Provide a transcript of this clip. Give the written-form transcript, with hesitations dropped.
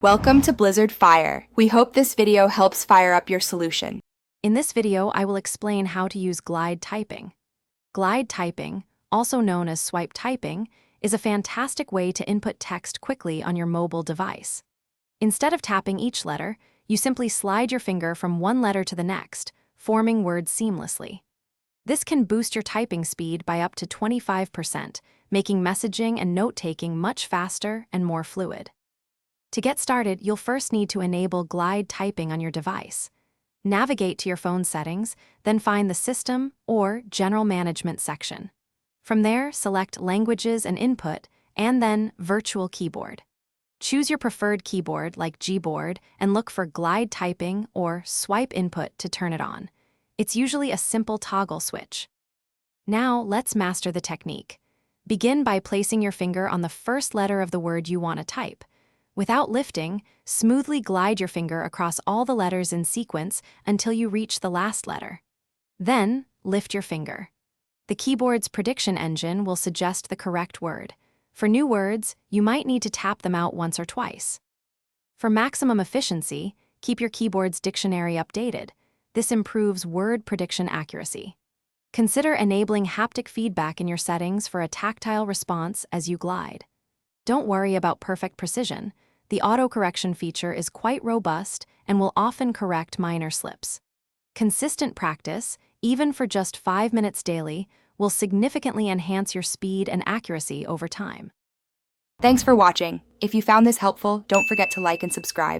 Welcome to Blizzard Fire. We hope this video helps fire up your solution. In this video, I will explain how to use glide typing. Glide typing, also known as swipe typing, is a fantastic way to input text quickly on your mobile device. Instead of tapping each letter, you simply slide your finger from one letter to the next, forming words seamlessly. This can boost your typing speed by up to 25%, making messaging and note-taking much faster and more fluid. To get started, you'll first need to enable glide typing on your device. Navigate to your phone settings, then find the System or General Management section. From there, select Languages and Input, and then Virtual Keyboard. Choose your preferred keyboard like Gboard and look for glide typing or swipe input to turn it on. It's usually a simple toggle switch. Now, let's master the technique. Begin by placing your finger on the first letter of the word you want to type. Without lifting, smoothly glide your finger across all the letters in sequence until you reach the last letter. Then, lift your finger. The keyboard's prediction engine will suggest the correct word. For new words, you might need to tap them out once or twice. For maximum efficiency, keep your keyboard's dictionary updated. This improves word prediction accuracy. Consider enabling haptic feedback in your settings for a tactile response as you glide. Don't worry about perfect precision. The autocorrection feature is quite robust and will often correct minor slips. Consistent practice, even for just 5 minutes daily, will significantly enhance your speed and accuracy over time. Thanks for watching. If you found this helpful, don't forget to like and subscribe.